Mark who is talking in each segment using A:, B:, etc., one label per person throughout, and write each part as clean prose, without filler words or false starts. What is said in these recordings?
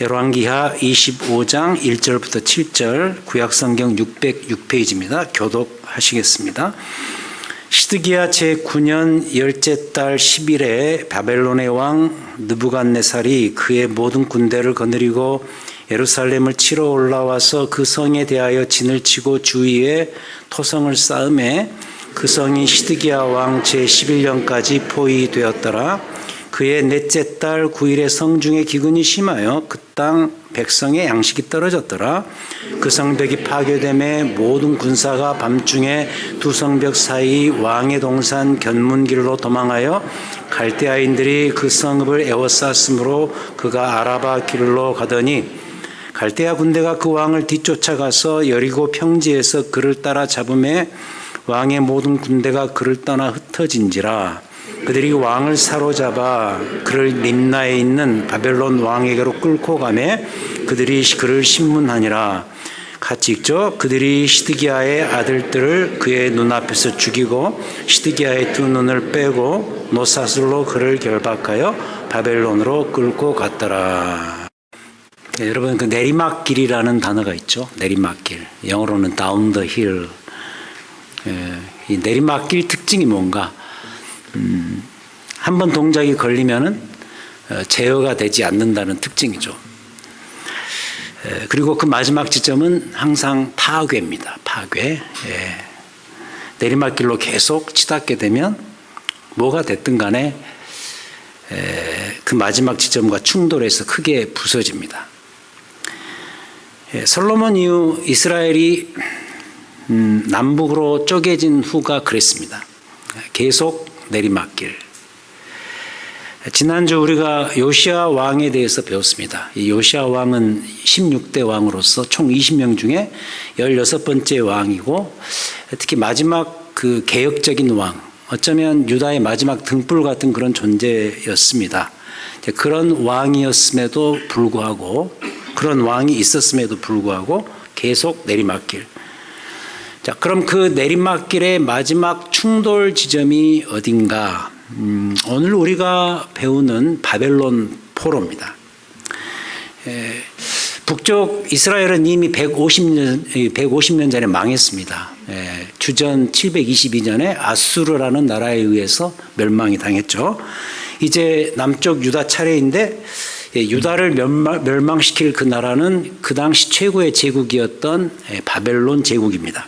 A: 열왕기하 25장 1절부터 7절, 구약성경 606페이지입니다. 교독하시겠습니다. 시드기야 제9년 10째 달 10일에 바벨론의 왕 느부갓네살이 그의 모든 군대를 거느리고 예루살렘을 치러 올라와서 그 성에 대하여 진을 치고 주위에 토성을 쌓음에 그 성이 시드기야 왕 제11년까지 포위되었더라. 그의 넷째 달 9일에 성중에 기근이 심하여 그 땅 백성의 양식이 떨어졌더라. 그 성벽이 파괴됨에 모든 군사가 밤중에 두 성벽 사이 왕의 동산 견문길로 도망하여 갈대아인들이 그 성읍을 에워쌌으므로 그가 아라바 길로 가더니 갈대아 군대가 그 왕을 뒤쫓아가서 여리고 평지에서 그를 따라 잡음에 왕의 모든 군대가 그를 떠나 흩어진지라. 그들이 왕을 사로잡아 그를 림나에 있는 바벨론 왕에게로 끌고 가매 그들이 그를 신문하니라. 같이 읽죠. 그들이 시드기야의 아들들을 그의 눈앞에서 죽이고 시드기야의 두 눈을 빼고 노사슬로 그를 결박하여 바벨론으로 끌고 갔더라. 네, 여러분, 그 내리막길이라는 단어가 있죠. 내리막길. 영어로는 down the hill. 이 내리막길 특징이 뭔가? 한 번 동작이 걸리면은 제어가 되지 않는다는 특징이죠. 그리고 그 마지막 지점은 항상 파괴입니다. 파괴. 내리막길로 계속 치닫게 되면 뭐가 됐든 간에 그 마지막 지점과 충돌해서 크게 부서집니다. 솔로몬 이후 이스라엘이 남북으로 쪼개진 후가 그랬습니다. 계속 내리막길. 지난주 우리가 요시야 왕에 대해서 배웠습니다. 이 요시야 왕은 16대 왕으로서 총 20명 중에 16번째 왕이고 특히 마지막 그 개혁적인 왕, 어쩌면 유다의 마지막 등불 같은 그런 존재였습니다. 그런 왕이었음에도 불구하고, 그런 왕이 있었음에도 불구하고 계속 내리막길. 자, 그럼 그 내리막길의 마지막 충돌 지점이 어딘가? 오늘 우리가 배우는 바벨론 포로입니다. 북쪽 이스라엘은 이미 150년 전에 망했습니다. 주전 722년에 아수르라는 나라에 의해서 멸망이 당했죠. 이제 남쪽 유다 차례인데 유다를 멸망시킬 그 나라는 그 당시 최고의 제국이었던 바벨론 제국입니다.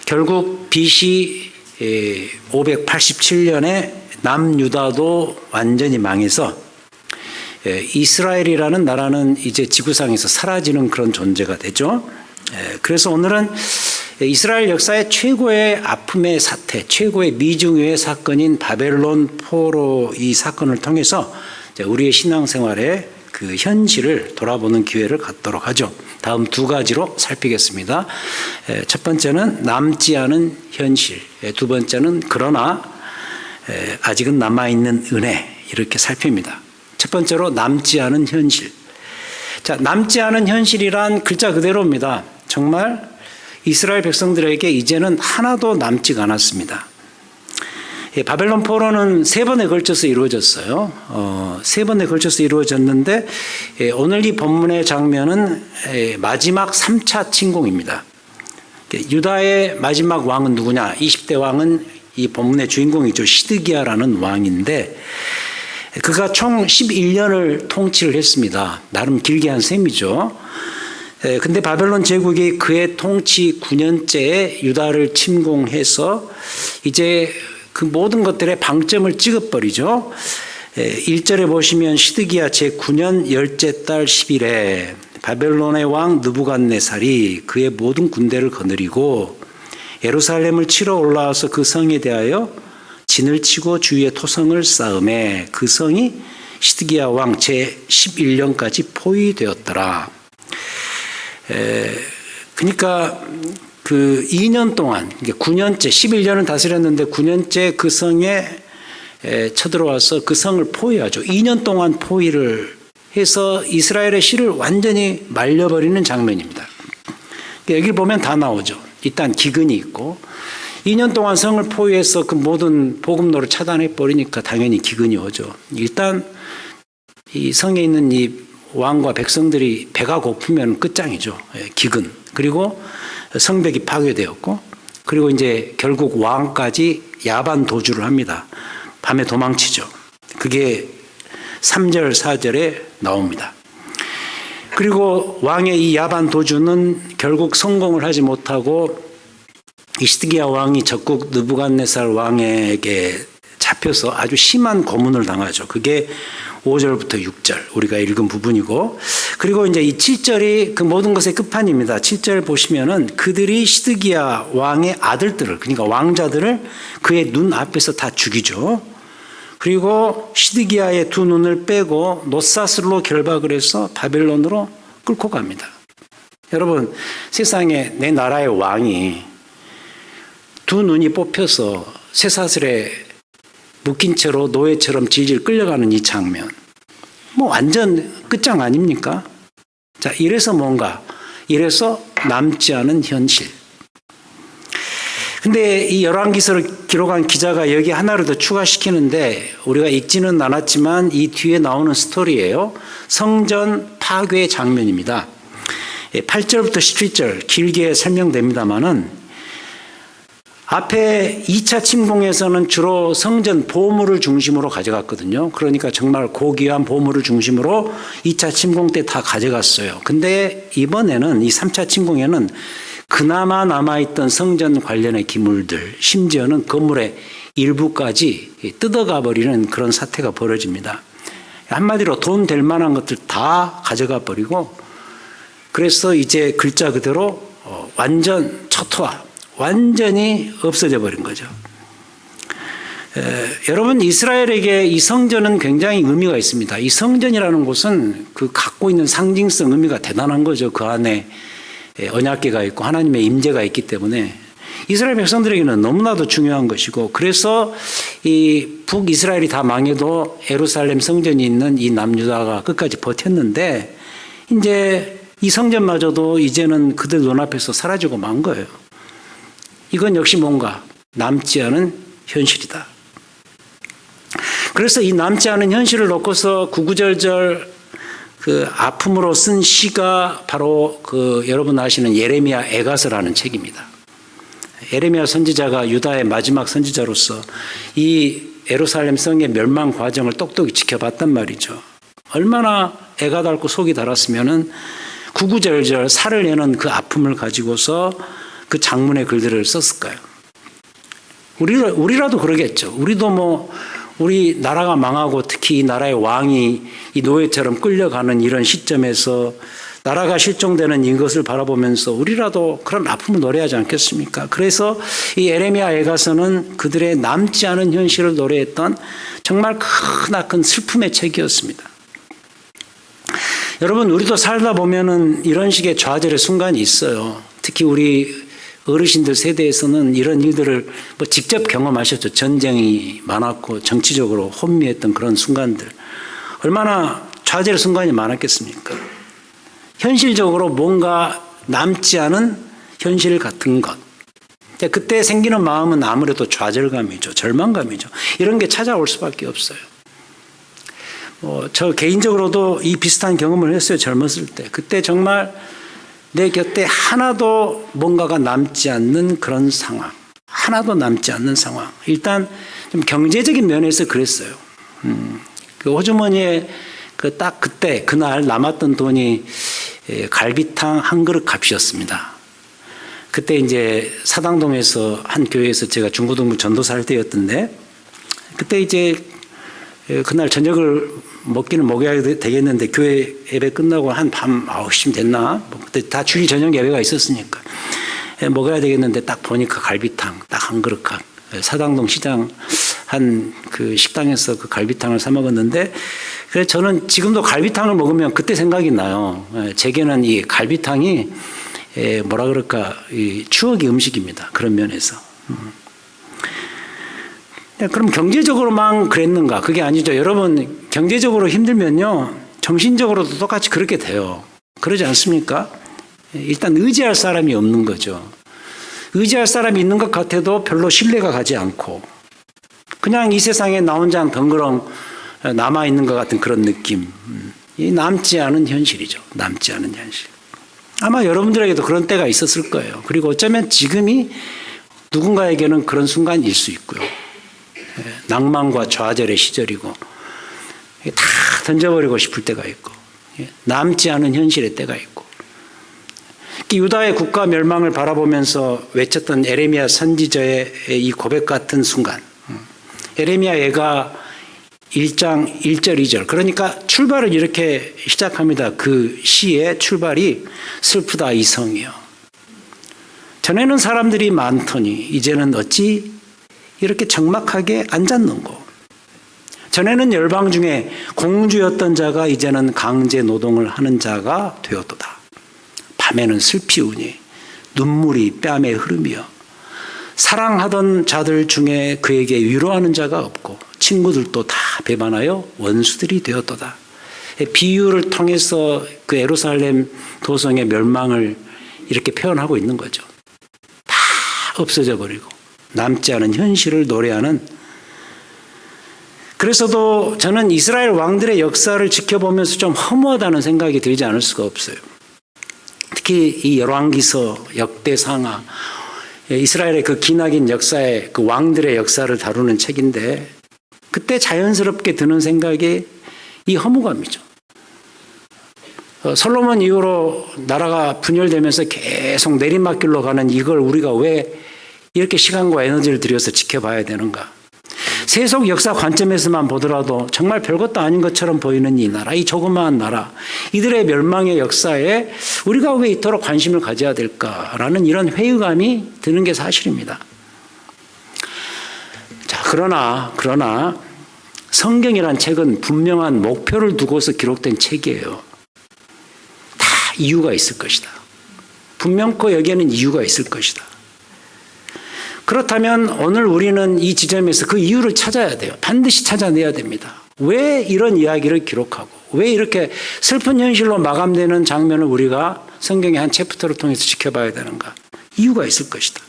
A: 결국 BC 587년에 남유다도 완전히 망해서 이스라엘이라는 나라는 이제 지구상에서 사라지는 그런 존재가 되죠. 그래서 오늘은 이스라엘 역사의 최고의 아픔의 사태, 최고의 미중유의 사건인 바벨론 포로 이 사건을 통해서 우리의 신앙생활의 그 현실을 돌아보는 기회를 갖도록 하죠. 다음 두 가지로 살피겠습니다. 첫 번째는 남지 않은 현실, 두 번째는 그러나 아직은 남아있는 은혜, 이렇게 살핍니다. 첫 번째로 남지 않은 현실. 자, 남지 않은 현실이란 글자 그대로입니다. 정말 이스라엘 백성들에게 이제는 하나도 남지가 않았습니다. 바벨론 포로는 세 번에 걸쳐서 이루어졌어요. 세 번에 걸쳐서 이루어졌는데 오늘 이 본문의 장면은 마지막 3차 침공입니다. 유다의 마지막 왕은 누구냐? 20대 왕은 이 본문의 주인공이죠. 시드기야라는 왕인데 그가 총 11년을 통치를 했습니다. 나름 길게 한 셈이죠. 근데 바벨론 제국이 그의 통치 9년째에 유다를 침공해서 이제 그 모든 것들의 방점을 찍어버리죠. 1절에 보시면 시드기야 제9년 10째 달 10일에 바벨론의 왕 느부갓네살이 그의 모든 군대를 거느리고 예루살렘을 치러 올라와서 그 성에 대하여 진을 치고 주위에 토성을 쌓음에 그 성이 시드기야 왕 제11년까지 포위되었더라. 그러니까 그 2년 동안, 9년째, 11년을 다스렸는데 9년째 그 성에 쳐들어와서 그 성을 포위하죠. 2년 동안 포위를 해서 이스라엘의 씨를 완전히 말려버리는 장면입니다. 여기 보면 다 나오죠. 일단 기근이 있고 2년 동안 성을 포위해서 그 모든 복음로를 차단해 버리니까 당연히 기근이 오죠. 일단 이 성에 있는 이 왕과 백성들이 배가 고프면 끝장이죠. 기근. 그리고 성벽이 파괴되었고, 그리고 이제 결국 왕까지 야반 도주를 합니다. 밤에 도망치죠. 그게 3절, 4절에 나옵니다. 그리고 왕의 이 야반 도주는 결국 성공을 하지 못하고 시드기야 왕이 적국 느부갓네살 왕에게 잡혀서 아주 심한 고문을 당하죠. 그게 5절부터 6절 우리가 읽은 부분이고, 그리고 이제 이 7절이 그 모든 것의 끝판입니다. 7절 보시면은 그들이 시드기야 왕의 아들들을, 그러니까 왕자들을 그의 눈 앞에서 다 죽이죠. 그리고 시드기야의 두 눈을 빼고 놋사슬로 결박을 해서 바벨론으로 끌고 갑니다. 여러분, 세상에 내 나라의 왕이 두 눈이 뽑혀서 쇠사슬에 묶인 채로 노예처럼 질질 끌려가는 이 장면, 뭐 완전 끝장 아닙니까? 자, 이래서 뭔가, 이래서 남지 않은 현실. 근데 이 열왕기서를 기록한 기자가 여기 하나를 더 추가시키는데, 우리가 읽지는 않았지만 이 뒤에 나오는 스토리예요. 성전 파괴 장면입니다. 8절부터 17절 길게 설명됩니다만은, 앞에 2차 침공에서는 주로 성전 보물을 중심으로 가져갔거든요. 그러니까 정말 고귀한 보물을 중심으로 2차 침공 때 다 가져갔어요. 근데 이번에는 이 3차 침공에는 그나마 남아있던 성전 관련의 기물들, 심지어는 건물의 일부까지 뜯어가 버리는 그런 사태가 벌어집니다. 한마디로 돈 될 만한 것들 다 가져가 버리고, 그래서 이제 글자 그대로 완전 초토화, 완전히 없어져 버린 거죠. 여러분, 이스라엘에게 이 성전은 굉장히 의미가 있습니다. 이 성전이라는 곳은 그 갖고 있는 상징성 의미가 대단한 거죠. 그 안에 언약궤가 있고 하나님의 임재가 있기 때문에 이스라엘 백성들에게는 너무나도 중요한 것이고, 그래서 이 북이스라엘이 다 망해도 예루살렘 성전이 있는 이 남유다가 끝까지 버텼는데, 이제 이 성전마저도 이제는 그들 눈앞에서 사라지고 만 거예요. 이건 역시 뭔가 남지 않은 현실이다. 그래서 이 남지 않은 현실을 놓고서 구구절절 그 아픔으로 쓴 시가 바로 그 여러분 아시는 예레미야 애가서라는 책입니다. 예레미야 선지자가 유다의 마지막 선지자로서 이 예루살렘 성의 멸망 과정을 똑똑히 지켜봤단 말이죠. 얼마나 애가 닳고 속이 달았으면은 구구절절 살을 내는 그 아픔을 가지고서 그 장문의 글들을 썼을까요? 우리라도 그러겠죠. 우리도 뭐 우리 나라가 망하고 특히 이 나라의 왕이 이 노예처럼 끌려가는 이런 시점에서 나라가 실종되는 이것을 바라보면서 우리라도 그런 아픔을 노래하지 않겠습니까? 그래서 이 예레미야 애가서는 그들의 남지 않은 현실을 노래했던 정말 크나큰 슬픔의 책이었습니다. 여러분, 우리도 살다 보면은 이런 식의 좌절의 순간이 있어요. 특히 우리 어르신들 세대에서는 이런 일들을 뭐 직접 경험하셨죠. 전쟁이 많았고 정치적으로 혼미했던 그런 순간들. 얼마나 좌절의 순간이 많았겠습니까? 현실적으로 뭔가 남지 않은 현실 같은 것. 그때 생기는 마음은 아무래도 좌절감이죠. 절망감이죠. 이런 게 찾아올 수밖에 없어요. 저 개인적으로도 이 비슷한 경험을 했어요. 젊었을 때. 그때 정말 내 곁에 하나도 뭔가가 남지 않는 그런 상황. 하나도 남지 않는 상황. 일단 좀 경제적인 면에서 그랬어요. 그 호주머니에 그 딱 그때 그날 남았던 돈이 갈비탕 한 그릇 값이었습니다. 그때 이제 사당동에서 한 교회에서 제가 중고등부 전도사 할 때였던데, 그때 이제 그날 저녁을 먹기는 먹어야 되겠는데 교회 예배 끝나고 한 밤 9시쯤 됐나? 그때 다 주일 저녁 예배가 있었으니까 먹어야 되겠는데 딱 보니까 갈비탕 딱 한 그릇 값. 사당동 시장 한 그 식당에서 그 갈비탕을 사 먹었는데, 그래서 저는 지금도 갈비탕을 먹으면 그때 생각이 나요. 제게는 이 갈비탕이 뭐라 그럴까, 이 추억의 음식입니다. 그런 면에서. 그럼 경제적으로만 그랬는가? 그게 아니죠. 여러분, 경제적으로 힘들면요, 정신적으로도 똑같이 그렇게 돼요. 그러지 않습니까? 일단 의지할 사람이 없는 거죠. 의지할 사람이 있는 것 같아도 별로 신뢰가 가지 않고, 그냥 이 세상에 나 혼자 덩그렁 남아있는 것 같은 그런 느낌. 이 남지 않은 현실이죠. 남지 않은 현실. 아마 여러분들에게도 그런 때가 있었을 거예요. 그리고 어쩌면 지금이 누군가에게는 그런 순간일 수 있고요. 낭만과 좌절의 시절이고 다 던져버리고 싶을 때가 있고 남지 않은 현실의 때가 있고 유다의 국가 멸망을 바라보면서 외쳤던 에레미야 선지자의 이 고백 같은 순간 에레미야 예가 1장 1절 2절 그러니까 출발을 이렇게 시작합니다. 그 시의 출발이 슬프다 이 성이여 전에는 사람들이 많더니 이제는 어찌 이렇게 적막하게 앉았는고 전에는 열방 중에 공주였던 자가 이제는 강제 노동을 하는 자가 되었도다. 밤에는 슬피우니 눈물이 뺨에 흐르며 사랑하던 자들 중에 그에게 위로하는 자가 없고 친구들도 다 배반하여 원수들이 되었도다. 비유를 통해서 그 예루살렘 도성의 멸망을 이렇게 표현하고 있는 거죠. 다 없어져 버리고 남지 않은 현실을 노래하는 그래서도 저는 이스라엘 왕들의 역사를 지켜보면서 좀 허무하다는 생각이 들지 않을 수가 없어요. 특히 이 열왕기서, 역대상하, 이스라엘의 그 기나긴 역사의 그 왕들의 역사를 다루는 책인데 그때 자연스럽게 드는 생각이 이 허무감이죠. 솔로몬 이후로 나라가 분열되면서 계속 내리막길로 가는 이걸 우리가 왜 이렇게 시간과 에너지를 들여서 지켜봐야 되는가. 세속 역사 관점에서만 보더라도 정말 별것도 아닌 것처럼 보이는 이 나라, 이 조그마한 나라, 이들의 멸망의 역사에 우리가 왜 이토록 관심을 가져야 될까라는 이런 회의감이 드는 게 사실입니다. 자, 그러나 성경이란 책은 분명한 목표를 두고서 기록된 책이에요. 다 이유가 있을 것이다. 분명코 여기에는 이유가 있을 것이다. 그렇다면 오늘 우리는 이 지점에서 그 이유를 찾아야 돼요. 반드시 찾아내야 됩니다. 왜 이런 이야기를 기록하고 왜 이렇게 슬픈 현실로 마감되는 장면을 우리가 성경의 한 챕터를 통해서 지켜봐야 되는가. 이유가 있을 것이다.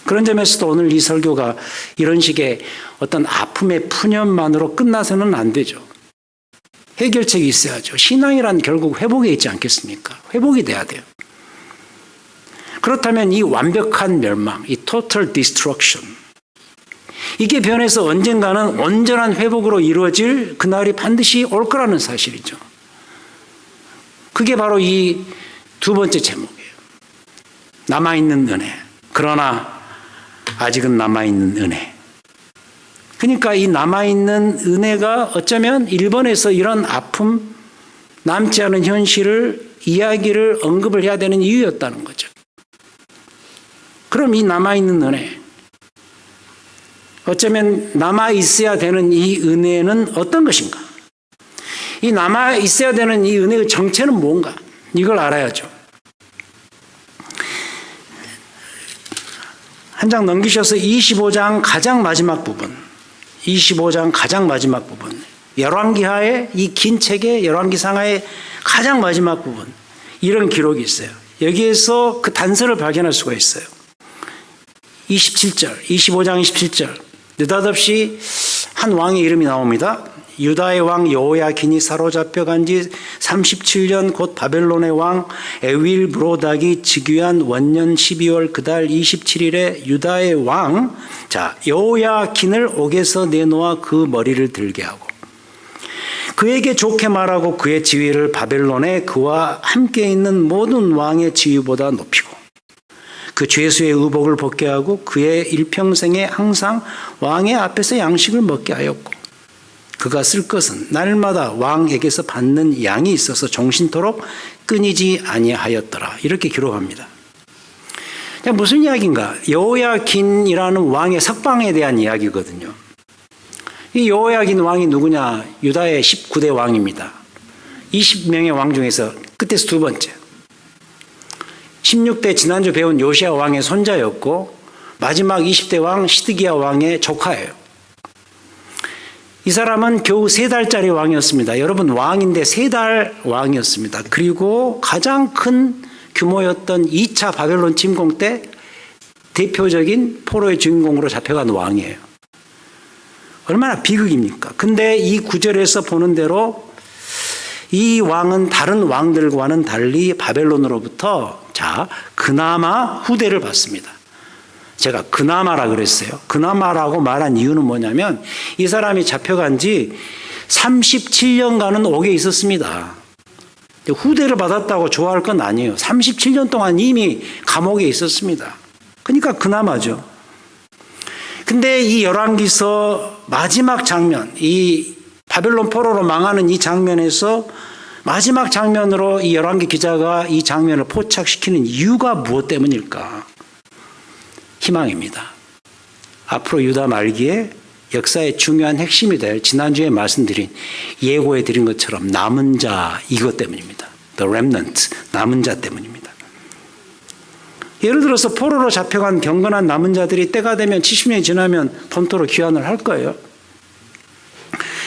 A: 그런 점에서도 오늘 이 설교가 이런 식의 어떤 아픔의 푸념만으로 끝나서는 안 되죠. 해결책이 있어야죠. 신앙이란 결국 회복에 있지 않겠습니까? 회복이 돼야 돼요. 그렇다면 이 완벽한 멸망, 이 total destruction, 이게 변해서 언젠가는 온전한 회복으로 이루어질 그날이 반드시 올 거라는 사실이죠. 그게 바로 이 두 번째 제목이에요. 남아있는 은혜. 그러나 아직은 남아있는 은혜. 그러니까 이 남아있는 은혜가 어쩌면 일본에서 이런 아픔, 남지 않은 현실을 이야기를 언급을 해야 되는 이유였다는 거죠. 그럼 이 남아있는 은혜, 어쩌면 남아있어야 되는 이 은혜는 어떤 것인가? 이 남아있어야 되는 이 은혜의 정체는 뭔가? 이걸 알아야죠. 한 장 넘기셔서 25장 가장 마지막 부분, 25장 가장 마지막 부분, 열왕기하의 이 긴 책의 열왕기상하의 가장 마지막 부분, 이런 기록이 있어요. 여기에서 그 단서를 발견할 수가 있어요. 27절, 25장 27절. 느닷없이 한 왕의 이름이 나옵니다. 유다의 왕 여호야긴이 사로잡혀 간 지 37년 곧 바벨론의 왕 에윌 브로닥이 즉위한 원년 12월 그달 27일에 유다의 왕 여호야긴을 옥에서 내놓아 그 머리를 들게 하고 그에게 좋게 말하고 그의 지위를 바벨론에 그와 함께 있는 모든 왕의 지위보다 높이고 그 죄수의 의복을 벗게 하고 그의 일평생에 항상 왕의 앞에서 양식을 먹게 하였고 그가 쓸 것은 날마다 왕에게서 받는 양이 있어서 종신토록 끊이지 아니하였더라. 이렇게 기록합니다. 무슨 이야기인가? 여호야긴이라는 왕의 석방에 대한 이야기거든요. 이 여호야긴 왕이 누구냐? 유다의 19대 왕입니다. 20명의 왕 중에서 끝에서 두 번째. 16대 지난주 배운 요시야 왕의 손자였고 마지막 20대 왕 시드기야 왕의 조카예요. 이 사람은 겨우 3달짜리 왕이었습니다. 여러분 왕인데 3달 왕이었습니다. 그리고 가장 큰 규모였던 2차 바벨론 침공 때 대표적인 포로의 주인공으로 잡혀간 왕이에요. 얼마나 비극입니까? 근데 이 구절에서 보는 대로 이 왕은 다른 왕들과는 달리 바벨론으로부터 그나마 후대를 받습니다. 제가 그나마라 그랬어요. 그나마라고 말한 이유는 뭐냐면 이 사람이 잡혀간 지 37년간은 옥에 있었습니다. 후대를 받았다고 좋아할 건 아니에요. 37년 동안 이미 감옥에 있었습니다. 그러니까 그나마죠. 근데 이 열왕기서 마지막 장면, 이 바벨론 포로로 망하는 이 장면에서 마지막 장면으로 이 열왕기 기자가 이 장면을 포착시키는 이유가 무엇 때문일까? 희망입니다. 앞으로 유다 말기에 역사의 중요한 핵심이 될 지난주에 말씀드린 예고해 드린 것처럼 남은 자 이것 때문입니다. The remnant, 남은 자 때문입니다. 예를 들어서 포로로 잡혀간 경건한 남은 자들이 때가 되면 70년이 지나면 본토로 귀환을 할 거예요.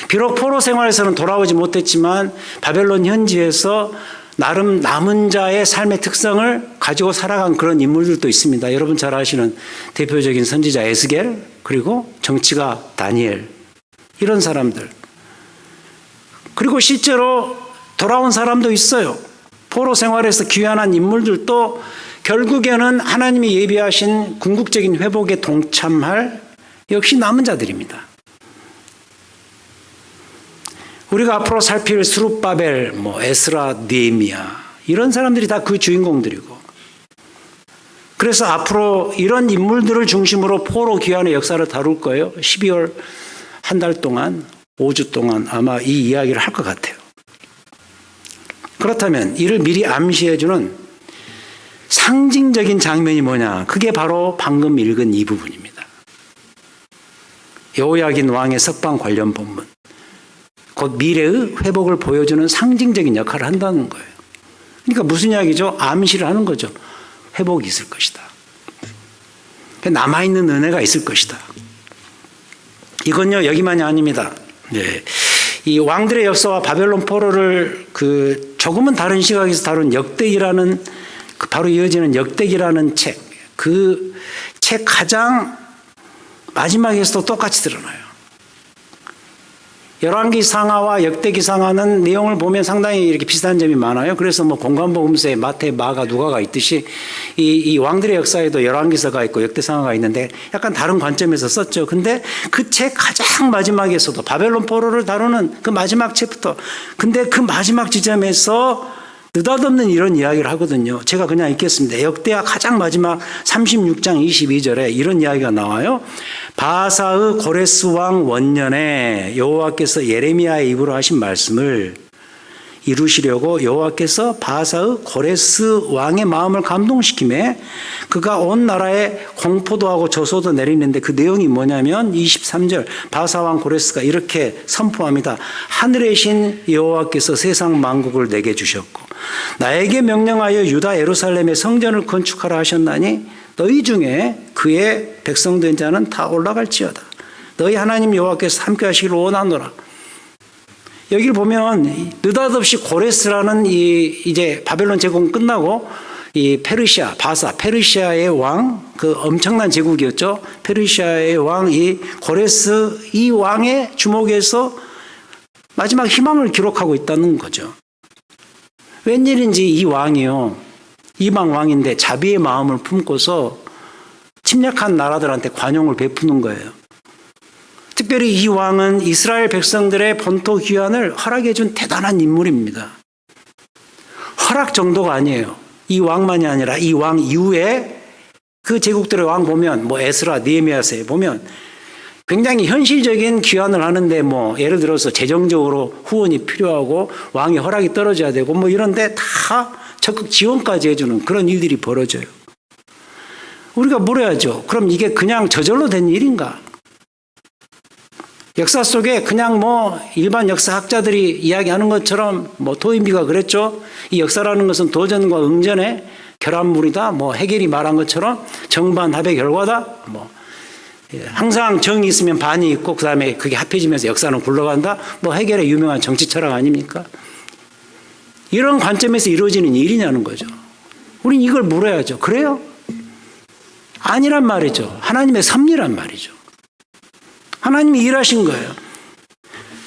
A: 비록 포로 생활에서는 돌아오지 못했지만 바벨론 현지에서 나름 남은 자의 삶의 특성을 가지고 살아간 그런 인물들도 있습니다. 여러분 잘 아시는 대표적인 선지자 에스겔, 그리고 정치가 다니엘, 이런 사람들. 그리고 실제로 돌아온 사람도 있어요. 포로 생활에서 귀환한 인물들도 결국에는 하나님이 예비하신 궁극적인 회복에 동참할 역시 남은 자들입니다. 우리가 앞으로 살필 스룹바벨, 에스라, 느헤미야, 이런 사람들이 다 그 주인공들이고, 그래서 앞으로 이런 인물들을 중심으로 포로 귀환의 역사를 다룰 거예요. 12월 한 달 동안, 5주 동안 아마 이 이야기를 할 것 같아요. 그렇다면 이를 미리 암시해주는 상징적인 장면이 뭐냐? 그게 바로 방금 읽은 이 부분입니다. 여호야긴 왕의 석방 관련 본문. 곧 미래의 회복을 보여주는 상징적인 역할을 한다는 거예요. 그러니까 무슨 이야기죠? 암시를 하는 거죠. 회복이 있을 것이다. 남아있는 은혜가 있을 것이다. 이건요, 여기만이 아닙니다. 네. 이 왕들의 역사와 바벨론 포로를 조금은 다른 시각에서 다룬 역대기라는, 바로 이어지는 역대기라는 책, 그 책 가장 마지막에서도 똑같이 드러나요. 열왕기 상하와 역대기 상하는 내용을 보면 상당히 이렇게 비슷한 점이 많아요. 그래서 공관복음서에 마태, 마가, 누가가 있듯이 이 왕들의 역사에도 열왕기서가 있고 역대상하가 있는데 약간 다른 관점에서 썼죠. 근데 그 책 가장 마지막에서도 바벨론 포로를 다루는 그 마지막 챕터, 근데 그 마지막 지점에서 느닷없는 이런 이야기를 하거든요. 제가 그냥 읽겠습니다. 역대하 가장 마지막 36장 22절에 이런 이야기가 나와요. 바사의 고레스 왕 원년에 여호와께서 예레미야의 입으로 하신 말씀을 이루시려고 여호와께서 바사의 고레스 왕의 마음을 감동시키매 그가 온 나라에 공포도 하고 저소도 내리는데 그 내용이 뭐냐면 23절 바사 왕 고레스가 이렇게 선포합니다. 하늘의 신 여호와께서 세상 만국을 내게 주셨고 나에게 명령하여 유다 예루살렘의 성전을 건축하라 하셨나니 너희 중에 그의 백성된 자는 다 올라갈지어다. 너희 하나님 여호와께서 함께 하시기를 원하노라. 여기를 보면 느닷없이 고레스라는 이제 바벨론 제국은 끝나고 이 페르시아, 바사, 페르시아의 왕, 그 엄청난 제국이었죠. 페르시아의 왕, 이 고레스 이 왕의 주목에서 마지막 희망을 기록하고 있다는 거죠. 웬일인지 이 왕이요, 이방 왕인데 자비의 마음을 품고서 침략한 나라들한테 관용을 베푸는 거예요. 특별히 이 왕은 이스라엘 백성들의 본토 귀환을 허락해 준 대단한 인물입니다. 허락 정도가 아니에요. 이 왕만이 아니라 이 왕 이후에 그 제국들의 왕 보면 에스라, 느헤미야서에 보면 굉장히 현실적인 귀환을 하는데 예를 들어서 재정적으로 후원이 필요하고 왕의 허락이 떨어져야 되고 이런데 다 적극 지원까지 해주는 그런 일들이 벌어져요. 우리가 물어야죠. 그럼 이게 그냥 저절로 된 일인가? 역사 속에 그냥 일반 역사학자들이 이야기하는 것처럼 토인비가 그랬죠. 이 역사라는 것은 도전과 응전의 결합물이다. 해겔이 말한 것처럼 정반합의 결과다. 항상 정이 있으면 반이 있고 그다음에 그게 합해지면서 역사는 굴러간다. 해겔의 유명한 정치 철학 아닙니까? 이런 관점에서 이루어지는 일이냐는 거죠. 우린 이걸 물어야죠. 그래요? 아니란 말이죠. 하나님의 섭리란 말이죠. 하나님이 일하신 거예요.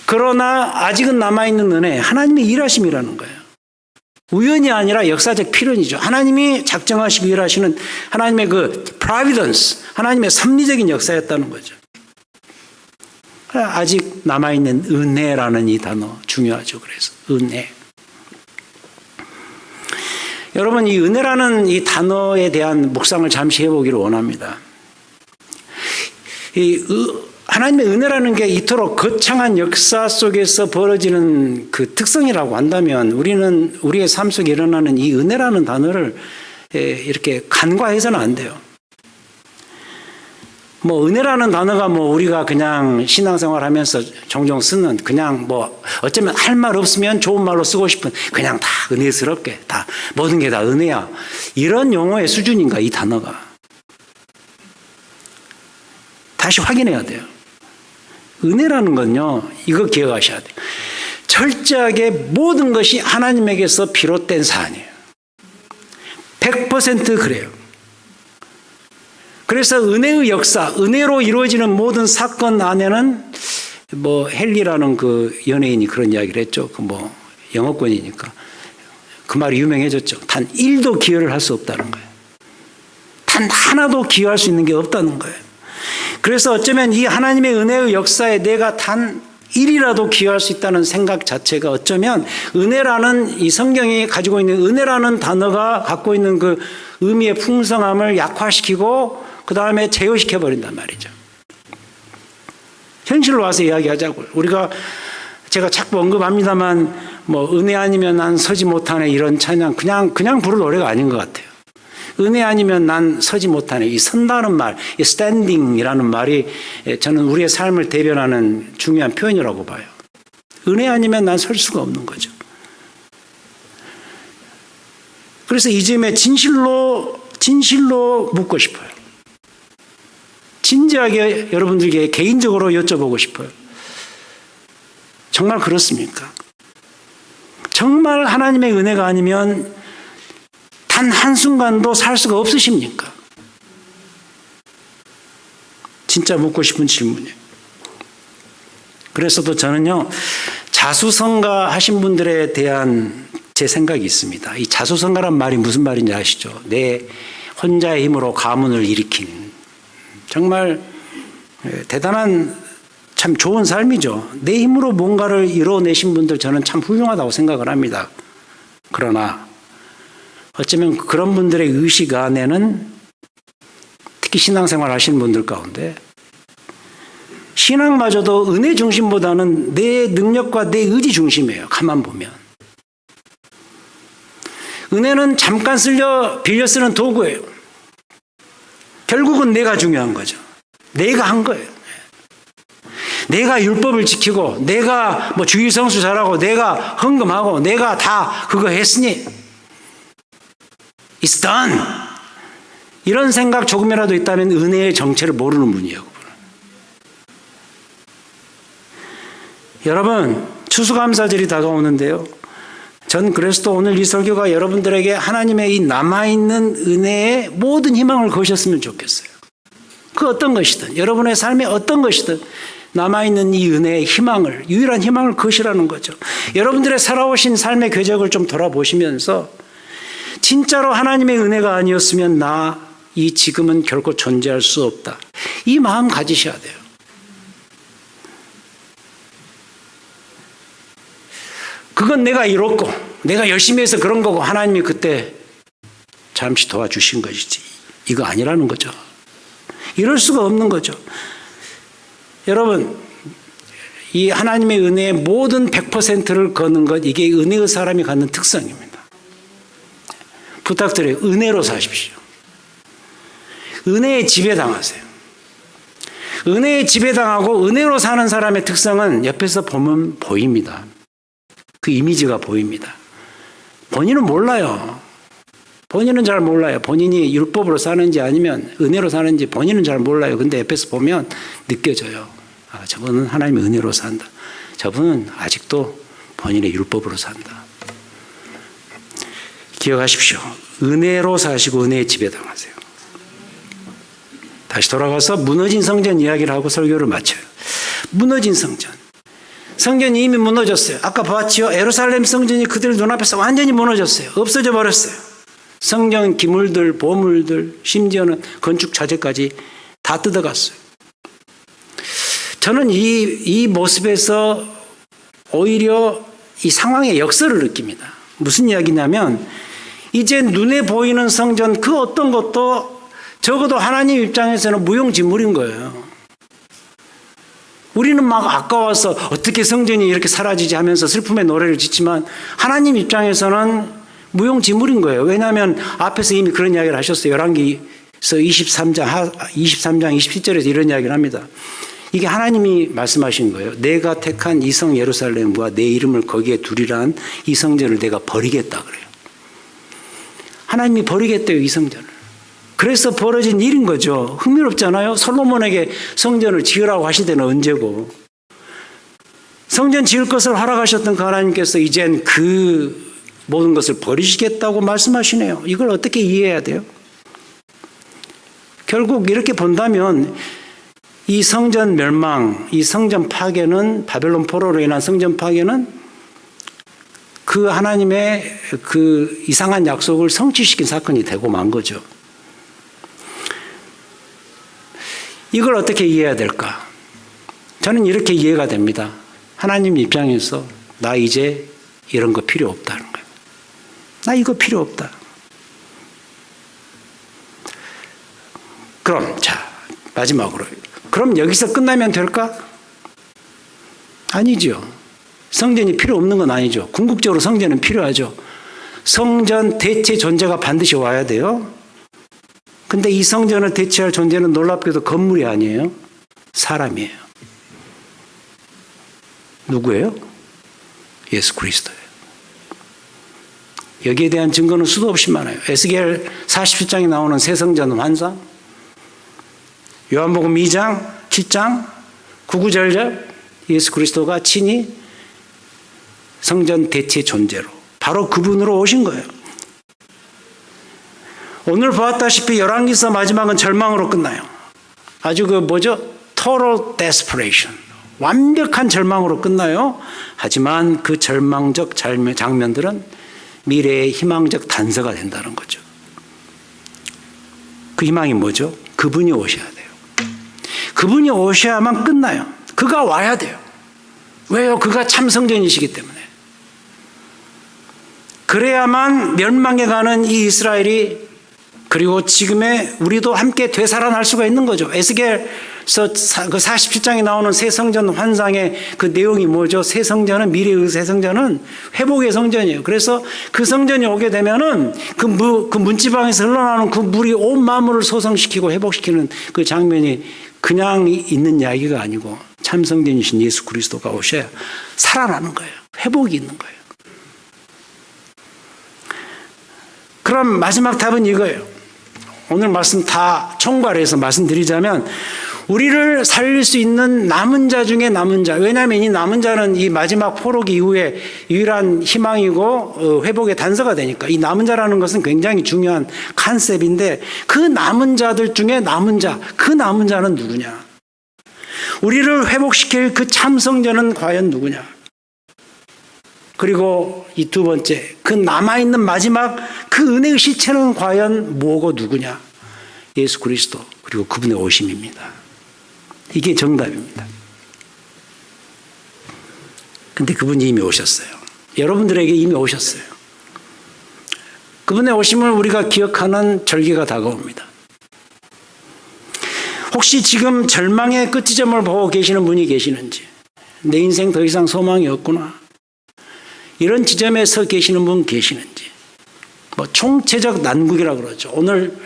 A: 그러나 아직은 남아있는 은혜, 하나님의 일하심이라는 거예요. 우연이 아니라 역사적 필연이죠. 하나님이 작정하시고 일하시는 하나님의 그 providence, 하나님의 섭리적인 역사였다는 거죠. 아직 남아있는 은혜라는 이 단어 중요하죠. 그래서 은혜. 여러분, 이 은혜라는 이 단어에 대한 묵상을 잠시 해보기를 원합니다. 하나님의 은혜라는 게 이토록 거창한 역사 속에서 벌어지는 그 특성이라고 한다면 우리의 삶 속에 일어나는 이 은혜라는 단어를 이렇게 간과해서는 안 돼요. 은혜라는 단어가 우리가 그냥 신앙생활 하면서 종종 쓰는 그냥 어쩌면 할 말 없으면 좋은 말로 쓰고 싶은 그냥 다 은혜스럽게 다 모든 게 다 은혜야. 이런 용어의 수준인가, 이 단어가. 다시 확인해야 돼요. 은혜라는 건요, 이거 기억하셔야 돼요. 철저하게 모든 것이 하나님에게서 비롯된 사안이에요. 100% 그래요. 그래서 은혜의 역사, 은혜로 이루어지는 모든 사건 안에는 헨리라는 그 연예인이 그런 이야기를 했죠. 영어권이니까. 그 말이 유명해졌죠. 단 1도 기여를 할 수 없다는 거예요. 단 하나도 기여할 수 있는 게 없다는 거예요. 그래서 어쩌면 이 하나님의 은혜의 역사에 내가 단 1이라도 기여할 수 있다는 생각 자체가 어쩌면 은혜라는 이 성경이 가지고 있는 은혜라는 단어가 갖고 있는 그 의미의 풍성함을 약화시키고 그 다음에 제어시켜버린단 말이죠. 현실로 와서 이야기하자고요. 제가 자꾸 언급합니다만 은혜 아니면 난 서지 못하네 이런 찬양 그냥 부를 노래가 아닌 것 같아요. 은혜 아니면 난 서지 못하네. 이 선다는 말, 이 standing이라는 말이 저는 우리의 삶을 대변하는 중요한 표현이라고 봐요. 은혜 아니면 난 설 수가 없는 거죠. 그래서 이 점에 진실로 묻고 싶어요. 진지하게 여러분들에게 개인적으로 여쭤보고 싶어요. 정말 그렇습니까? 정말 하나님의 은혜가 아니면 단 한순간도 살 수가 없으십니까? 진짜 묻고 싶은 질문이에요. 그래서도 저는요, 자수성가 하신 분들에 대한 제 생각이 있습니다. 이 자수성가란 말이 무슨 말인지 아시죠? 내 혼자의 힘으로 가문을 일으킨 정말 대단한 참 좋은 삶이죠. 내 힘으로 뭔가를 이뤄내신 분들 저는 참 훌륭하다고 생각을 합니다. 그러나 어쩌면 그런 분들의 의식 안에는 특히 신앙생활 하시는 분들 가운데 신앙마저도 은혜 중심보다는 내 능력과 내 의지 중심이에요. 가만 보면. 은혜는 잠깐 빌려 쓰는 도구예요. 결국은 내가 중요한 거죠. 내가 한 거예요. 내가 율법을 지키고 내가 주일 성수 잘하고 내가 헌금하고 내가 다 그거 했으니 It's done. 이런 생각 조금이라도 있다면 은혜의 정체를 모르는 분이에요. 여러분, 추수감사절이 다가오는데요. 전 그래서 또 오늘 이 설교가 여러분들에게 하나님의 이 남아있는 은혜에 모든 희망을 거셨으면 좋겠어요. 그 어떤 것이든, 여러분의 삶에 어떤 것이든 남아있는 이 은혜의 희망을, 유일한 희망을 거시라는 거죠. 여러분들의 살아오신 삶의 궤적을 좀 돌아보시면서 진짜로 하나님의 은혜가 아니었으면 이 지금은 결코 존재할 수 없다. 이 마음 가지셔야 돼요. 그건 내가 이뤘고 내가 열심히 해서 그런 거고 하나님이 그때 잠시 도와주신 것이지 이거 아니라는 거죠. 이럴 수가 없는 거죠. 여러분, 이 하나님의 은혜의 모든 100%를 거는 것, 이게 은혜의 사람이 갖는 특성입니다. 부탁드려요. 은혜로 사십시오. 은혜에 지배당하세요. 은혜에 지배당하고 은혜로 사는 사람의 특성은 옆에서 보면 보입니다. 그 이미지가 보입니다. 본인은 몰라요. 본인은 잘 몰라요. 본인이 율법으로 사는지 아니면 은혜로 사는지 본인은 잘 몰라요. 근데 옆에서 보면 느껴져요. 아, 저분은 하나님의 은혜로 산다. 저분은 아직도 본인의 율법으로 산다. 기억하십시오. 은혜로 사시고 은혜에 지배당하세요. 다시 돌아가서 무너진 성전 이야기를 하고 설교를 마쳐요. 무너진 성전. 성전이 이미 무너졌어요. 아까 봤지요? 예루살렘 성전이 그들 눈앞에서 완전히 무너졌어요. 없어져 버렸어요. 성전 기물들, 보물들, 심지어는 건축 자재까지 다 뜯어갔어요. 저는 이 모습에서 오히려 이 상황의 역설을 느낍니다. 무슨 이야기냐면 이제 눈에 보이는 성전 그 어떤 것도 적어도 하나님 입장에서는 무용지물인 거예요. 우리는 막 아까워서 어떻게 성전이 이렇게 사라지지 하면서 슬픔의 노래를 짓지만 하나님 입장에서는 무용지물인 거예요. 왜냐하면 앞에서 이미 그런 이야기를 하셨어요. 열왕기서 23장 27절에서 이런 이야기를 합니다. 이게 하나님이 말씀하신 거예요. 내가 택한 이 성 예루살렘과 내 이름을 거기에 두리란 이 성전을 내가 버리겠다 그래요. 하나님이 버리겠대요, 이 성전을. 그래서 벌어진 일인 거죠. 흥미롭잖아요. 솔로몬에게 성전을 지으라고 하실 때는 언제고. 성전 지을 것을 허락하셨던 그 하나님께서 이젠 그 모든 것을 버리시겠다고 말씀하시네요. 이걸 어떻게 이해해야 돼요? 결국 이렇게 본다면 이 성전 멸망, 이 성전 파괴는, 바벨론 포로로 인한 성전 파괴는 그 하나님의 그 이상한 약속을 성취시킨 사건이 되고 만 거죠. 이걸 어떻게 이해해야 될까? 저는 이렇게 이해가 됩니다. 하나님 입장에서 나 이제 이런 거 필요 없다는 거예요. 나 이거 필요 없다. 그럼 자, 마지막으로 그럼 여기서 끝나면 될까? 아니죠. 성전이 필요 없는 건 아니죠. 궁극적으로 성전은 필요하죠. 성전 대체 존재가 반드시 와야 돼요. 근데 이 성전을 대체할 존재는 놀랍게도 건물이 아니에요. 사람이에요. 누구예요? 예수 그리스도예요. 여기에 대한 증거는 수도 없이 많아요. 에스겔 47장에 나오는 새 성전 환상, 요한복음 2장, 7장, 구구절절 예수 그리스도가 친히 성전 대체 존재로 바로 그분으로 오신 거예요. 오늘 보았다시피 열왕기서 마지막은 절망으로 끝나요. 아주 total desperation. 완벽한 절망으로 끝나요. 하지만 그 절망적 장면들은 미래의 희망적 단서가 된다는 거죠. 그 희망이 뭐죠? 그분이 오셔야 돼요. 그분이 오셔야만 끝나요. 그가 와야 돼요. 왜요? 그가 참 성전이시기 때문에. 그래야만 멸망해 가는 이 이스라엘이 그리고 지금의 우리도 함께 되살아날 수가 있는 거죠. 에스겔서 그 47장에 나오는 새 성전 환상의 그 내용이 뭐죠? 새 성전은, 미래의 새 성전은 회복의 성전이에요. 그래서 그 성전이 오게 되면은 그 문지방에서 흘러나오는 그 물이 온 만물을 소성시키고 회복시키는 그 장면이 그냥 있는 이야기가 아니고 참 성전이신 예수 그리스도가 오셔야 살아나는 거예요. 회복이 있는 거예요. 그럼 마지막 답은 이거예요. 오늘 말씀 다 총괄해서 말씀드리자면 우리를 살릴 수 있는 남은 자 중에 남은 자. 왜냐하면 이 남은 자는 이 마지막 포로기 이후에 유일한 희망이고 회복의 단서가 되니까. 이 남은 자라는 것은 굉장히 중요한 컨셉인데 그 남은 자들 중에 남은 자. 그 남은 자는 누구냐? 우리를 회복시킬 그 참 성전은 과연 누구냐? 그리고 이 두 번째, 그 남아있는 마지막 그 은혜의 시체는 과연 뭐고 누구냐? 예수 그리스도 그리고 그분의 오심입니다. 이게 정답입니다. 근데 그분이 이미 오셨어요. 여러분들에게 이미 오셨어요. 그분의 오심을 우리가 기억하는 절기가 다가옵니다. 혹시 지금 절망의 끝지점을 보고 계시는 분이 계시는지, 내 인생 더 이상 소망이 없구나, 이런 지점에 서 계시는 분 계시는지, 총체적 난국이라고 그러죠. 오늘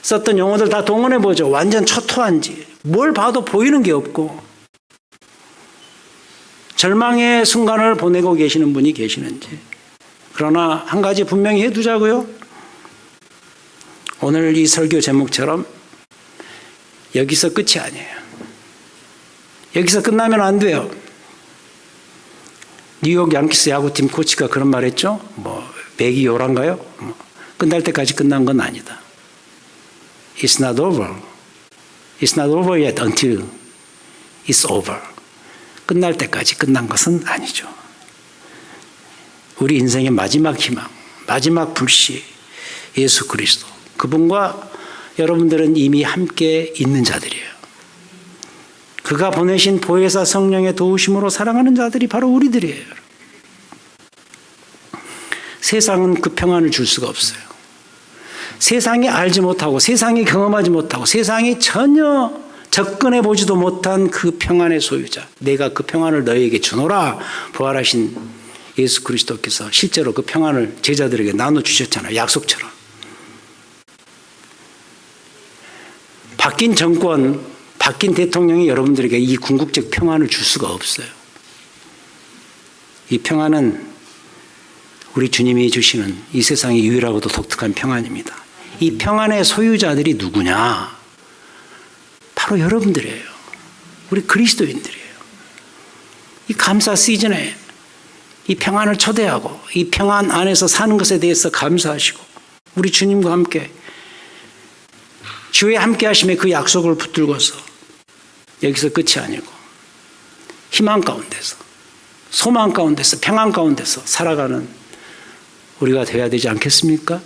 A: 썼던 용어들 다 동원해 보죠. 완전 초토한지, 뭘 봐도 보이는 게 없고, 절망의 순간을 보내고 계시는 분이 계시는지. 그러나 한 가지 분명히 해두자고요. 오늘 이 설교 제목처럼 여기서 끝이 아니에요. 여기서 끝나면 안 돼요. 뉴욕 양키스 야구팀 코치가 그런 말 했죠. 맥이 요란가요? 끝날 때까지 끝난 건 아니다. It's not over. It's not over yet until it's over. 끝날 때까지 끝난 것은 아니죠. 우리 인생의 마지막 희망, 마지막 불씨, 예수 그리스도. 그분과 여러분들은 이미 함께 있는 자들이에요. 그가 보내신 보혜사 성령의 도우심으로 살아가는 자들이 바로 우리들이에요. 세상은 그 평안을 줄 수가 없어요. 세상이 알지 못하고 세상이 경험하지 못하고 세상이 전혀 접근해 보지도 못한 그 평안의 소유자, 내가 그 평안을 너희에게 주노라 부활하신 예수 그리스도께서 실제로 그 평안을 제자들에게 나눠주셨잖아요. 약속처럼. 바뀐 정권, 바뀐 대통령이 여러분들에게 이 궁극적 평안을 줄 수가 없어요. 이 평안은 우리 주님이 주시는 이 세상의 유일하고도 독특한 평안입니다. 이 평안의 소유자들이 누구냐? 바로 여러분들이에요. 우리 그리스도인들이에요. 이 감사 시즌에 이 평안을 초대하고 이 평안 안에서 사는 것에 대해서 감사하시고 우리 주님과 함께 주의 함께 하심의 그 약속을 붙들고서 여기서 끝이 아니고 희망 가운데서 소망 가운데서 평안 가운데서 살아가는 우리가 되어야 되지 않겠습니까?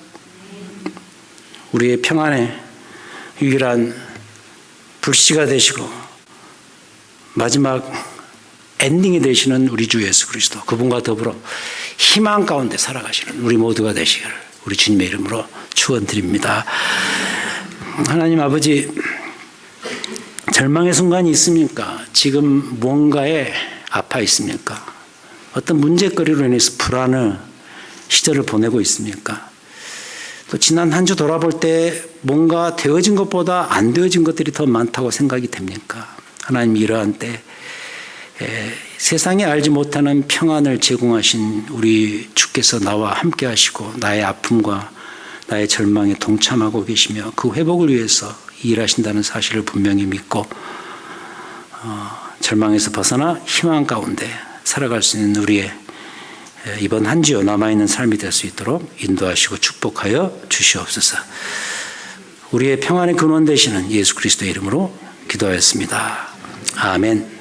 A: 우리의 평안의 유일한 불씨가 되시고 마지막 엔딩이 되시는 우리 주 예수 그리스도, 그분과 더불어 희망 가운데 살아가시는 우리 모두가 되시기를 우리 주님의 이름으로 축원드립니다. 하나님 아버지, 절망의 순간이 있습니까? 지금 뭔가에 아파 있습니까? 어떤 문제거리로 인해서 불안의 시절을 보내고 있습니까? 또 지난 한 주 돌아볼 때 뭔가 되어진 것보다 안 되어진 것들이 더 많다고 생각이 됩니까? 하나님, 이러한 때 세상에 알지 못하는 평안을 제공하신 우리 주께서 나와 함께 하시고 나의 아픔과 나의 절망에 동참하고 계시며 그 회복을 위해서 일하신다는 사실을 분명히 믿고 절망에서 벗어나 희망 가운데 살아갈 수 있는 우리의 이번 한 주여 남아있는 삶이 될 수 있도록 인도하시고 축복하여 주시옵소서. 우리의 평안의 근원 되시는 예수 그리스도의 이름으로 기도하였습니다. 아멘.